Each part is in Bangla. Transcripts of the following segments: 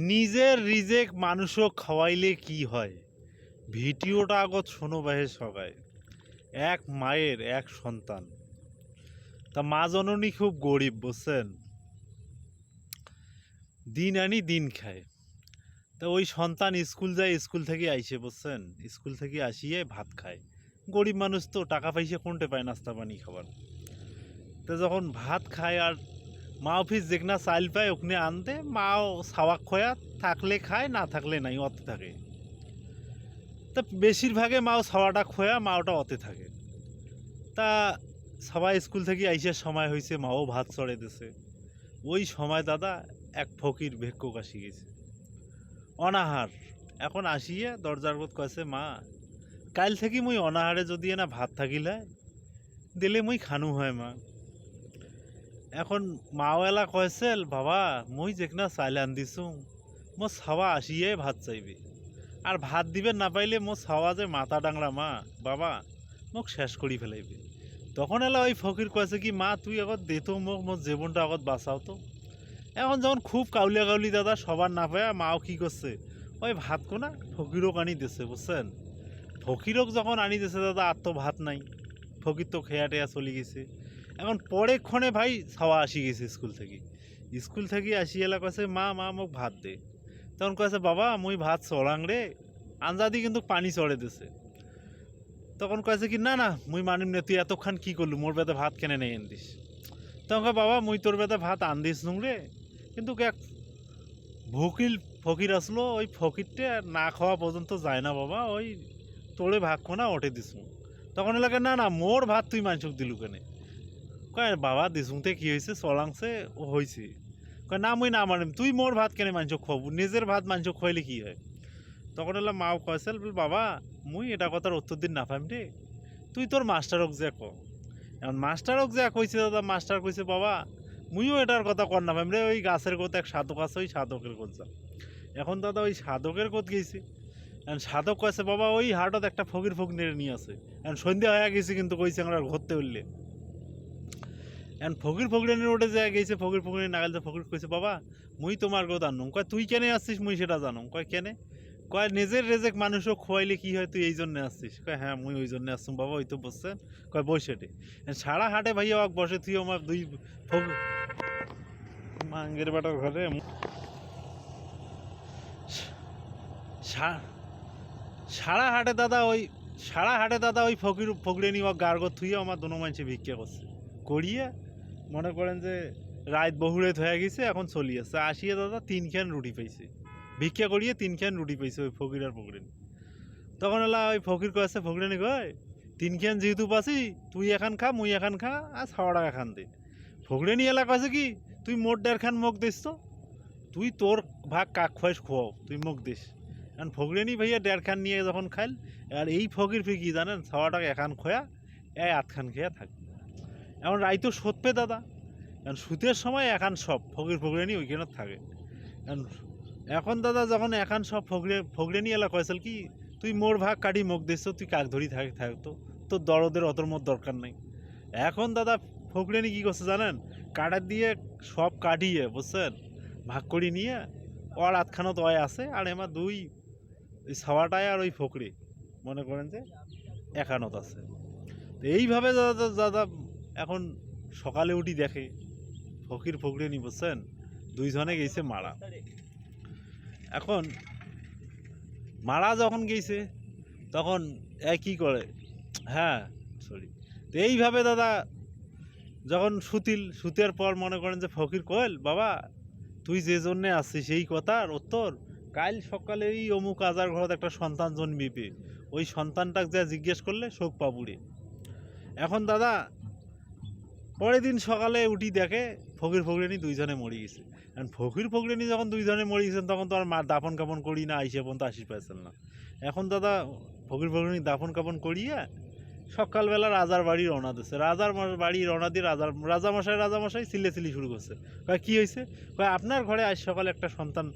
নিজের রিজেক মানুষও খাওয়াইলে কি হয়? ভিডিওটা আগত শোনো বাহে সবাই। এক মায়ের এক সন্তান, তা মা জননী খুব গরিব, বুঝছেন? দিন আনি দিন খায়। তা ওই সন্তান স্কুল যায়, স্কুল থেকে আইসে, বুঝছেন, স্কুল থেকে আসিয়ে ভাত খায়। গরিব মানুষ তো টাকা পয়সা কোনটে পায় নাস্তা পানি খাবার। তো যখন ভাত খায় আর মা অফিস যেখানে চাইল পায় ওখানে আনতে, মাও সাওয়াক খোয়া, থাকলে খায় না থাকলে নাই, অতে থাকে। তা বেশিরভাগে মাও ছাওয়াটা খোয়া, মাওটা অতে থাকে। তা সবাই স্কুল থেকে আইসার সময় হয়েছে, মাও ভাত চড়ে দিছে। ওই সময় দাদা এক ফকির ভিক্ষুক আসি গেছে, অনাহার। এখন আসিয়া দরজার বোধ কয়েছে, মা কাল থেকে মুই অনাহারে যদি না ভাত থাকিলে দিলে মুই খানু হয় মা। এখন মাওয়ালা কয়েছে, বাবা মুই যেখানে চাইল আন দিছু, মো ছাওয়া আসিয়ে ভাত চাইবে, আর ভাত দিবে না পাইলে মো ছাওয়া যে মাথা ডাংরা মা, বাবা মোক শেষ করি ফেলাইবে। তখন এলা ওই ফকির কয়েছে কি, মা তুই আগত দে তো মোক, মোর জীবনটা আগত বাঁচাও তো। এখন যখন খুব কাউলিয়া কাউলি দাদা সবার না পায়, মাও কি করছে, ওই ভাত কোনা ফকিরক আনি দিছে, বুঝছেন। ফকিরক যখন আনি দিছে দাদা, আর তো ভাত নাই, ফকির তো খেয়া টেয়া চলে গেছে। এখন পরে ক্ষণে ভাই ছাওয়া আসি গেছে স্কুল থেকে আসি এলা কয়েছে, মা মা মোক ভাত দে। তখন কয়েছে, বাবা মুই ভাত চড়াং রে, আঞ্জাদি কিন্তু পানি চড়ে দিছে। তখন কয়েছে কি, না না মুই মানিম না, তুই এতক্ষণ কি করলু, মোর বেতে ভাত কেনে নেই আনদিস। তখন কয়, বাবা মুই তোর বেতে ভাত আনদিস নুং রে, কিন্তু এক ফকির আসলো, ওই ফকিরটা না খাওয়া পর্যন্ত যায় না বাবা, ওই তোরে ভাগ খোনা ওঠে দিসু। তখন এলাকা, না না মোর ভাত তুই মাংসক দিলু কেনে? কয়, বাবা দিসুতে কি হয়েছে, চলাংছে ও হয়েছে। কয়, না মুই না মানিম, তুই মোর ভাত কেনে মাংসক খাবো, নিজের ভাত মাংসক খাইলে কি হয়? তখন এলা মাও কয়েছিল, বাবা মুই এটা কথার উত্তর দিন না পাইম রে, তুই তোর মাস্টারক যে ক। এখন মাস্টারক যে কইছে দাদা, মাস্টার কইছে, বাবা মুইও এটার কথা কর না পাইম রে, ওই গাছের কথা এক সাধক আছে, ওই সাধকের কথা যা। এখন দাদা ওই সাধকের কোত গেছি, এখন সাধক কয়েছে, বাবা ওই হাটত একটা ফকির ফকির নিয়ে আছে, এখন সন্ধ্যা হয়ে গেছে কিন্তু কইছে আমরা ঘুরতে উঠলে। এখন ফকির ফকিরানির ওটে যায় গেছে, ফকির ফকিরানি নাগাল যে ফকির কইছে, বাবা মুই তোমার কথা আনুম। কয়, তুই কেনে আসছিস মুই সেটা জানুম। কয়, কেনে? কয়, নিজের রেজেক মানুষও খোয়াইলে কি হয়, তুই এই জন্য আসছিস? কয়, হ্যাঁ মুই ওই জন্য আসছুম বাবা, ওই তো বসছেন। কয়, বসেটে সারা হাটে ভাইয়া ওয়াক বসে, তুই আমার দুই মাঙ্গের বাটার ঘরে সারা হাটে দাদা ওই ফকির ফকিরানি ওয়াক গার্গ থুয়ে আমার দোনো মানুষে ভিক্ষা করছে করিয়ে, মনে করেন যে রাত বহুরে হয়ে গেছে, এখন চলি আসছে। আসিয়ে দাদা 3 খান রুটি পাইছে, ভিক্ষা করিয়ে 3 খান রুটি পাইছে ওই ফকির আর ফকিরানি। তখন এলা ওই ফকির কয়েছে, ফকিরানি কয়, 3 খান যেহেতু পাচ্ছি, তুই এখান খা মুই এখান খা, আর 6 টাকা খান দে। ফকিরানি এলা কয়েছে কি, তুই মোট 1.5 খান মুখ দিস তো, তুই তোর ভাগ কাক খোয়াইস খোয়াও, তুই মুখ দিস। এখন ফকিরানি ভাইয়া 1.5 খান নিয়ে যখন খাইল, আর এই ফকির কি জানেন, 6 টাকা এখান খোয়া, 8 খান খেয়া থাক। এখন রাইতো শোধ পে দাদা, এখন শীতের সময় এখান সব ফকির ফকিরানি ওইখানে থাকে। এখন দাদা যখন এখান সব ফকিরানি এলা কয়েছিল কি, তুই মোর ভাগ কাটি মুখ দিস, তুই কাক ধরি থাকতো, তোর দরদের অতর মোট দরকার নেই। এখন দাদা ফকিরানি কি করছে জানেন, কাটার দিয়ে সব কাটিয়ে, বুঝছেন, ভাগ করে নিয়ে ওর আধখানত অয় আছে, আর এমা দুই ওই ছাওয়াটায় আর ওই ফকরি মনে করেন যে একানত আছে। তো এইভাবে দাদা দাদা এখন সকালে উঠি দেখে ফকির ফকিরানি, বুঝছেন, দুইজনে গেছে মারা। এখন মারা যখন গেছে তখন কি করে, হ্যাঁ সরি, তো এইভাবে দাদা যখন সুতের পর মনে করেন যে ফকির কইল, বাবা তুই যে জন্যে আসছিস সেই কথার উত্তর, কাল সকালে এই অমুক আজার ঘরত একটা সন্তান জন্মিবে, ওই সন্তানটাকে যা জিজ্ঞেস করলে শোক পাবুরে। এখন দাদা পরের দিন সকালে উঠি দেখে ফকির ফকিরানি দুইজনে মরে গেছে। এখন ফকির ফকিরানি যখন দুইজনে মরে গেছেন, তখন তো আর মার দাফন কাপন করি না, আইসে পর্যন্ত আসিস পাইছেন না। এখন দাদা ফকির ফকিরানি দাফন কাপন করিয়া সকালবেলা রাজার বাড়ি রওনা দিচ্ছে, রাজার বাড়ি রওনা দিয়ে রাজামশাই চিল্লাচিল্লি শুরু করছে। কয়, কি হয়েছে? কয়, আপনার ঘরে আজ সকালে একটা সন্তান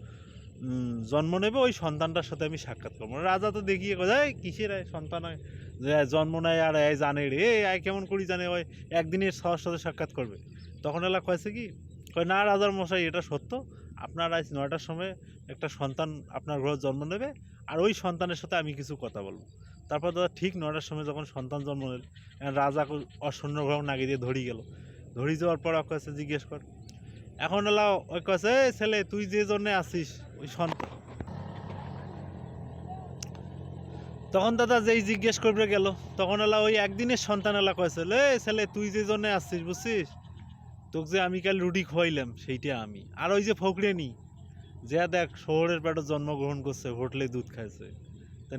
জন্ম নেবে, ওই সন্তানটার সাথে আমি সাক্ষাৎ করবো। রাজা তো দেখিয়ে কোথায় কিসের সন্তান হয়, জন্ম নেয় আর জানে রে, কেমন করি জানে, ওই একদিনের সবার সাথে সাক্ষাৎ করবে। তখন এলা কয়েছে কি, কয়, না রাজার মশাই এটা সত্য, আপনার আজ 9টার সময় একটা সন্তান আপনার ঘরে জন্ম নেবে, আর ওই সন্তানের সাথে আমি কিছু কথা বলবো। তারপর দাদা ঠিক 9টার সময় যখন সন্তান জন্ম নিল, রাজা অশূন্য গ্রহ নাগি দিয়ে ধরি গেল। ধরি যাওয়ার পর ওর কাছে জিজ্ঞেস কর, এখন এলা ওই কাছে, "এই ছেলে, তুই যে জন্য আসিস ওই সন্তান।" তখন দাদা যেই জিজ্ঞেস করবে গেল, তখন এলা ওই একদিনের সন্তান এলা কয়েছে, "লে ছেলে, তুই যে জন্য আসছিস বুঝছিস, তোকে যে আমি কাল রুটি খোয়াইলাম সেইটা আমি।" আর ওই যে ফকরেনি, যে দেখ শহরের পেটে জন্মগ্রহণ করছে, হোটেলে দুধ খাইছে, তা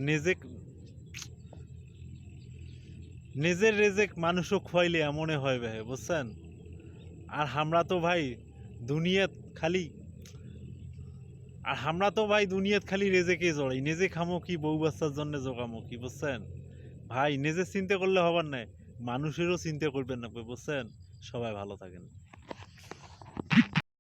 নিজের রেজেক মানুষও খোয়াইলে এমনই হয় ভাই, বুঝছেন? আর আমরা তো ভাই দুনিয়াত খালি দুনিয়াত খালি রেজেকে জড়াই, নিজে খামো কি, বউ বাচ্চার জন্য জোগামো কি, বুঝছেন? ভাই নিজে চিন্তা করলে হবার নাই, মানুষেরও চিন্তা করবেন না, বুঝছেন? সবাই ভালো থাকেন।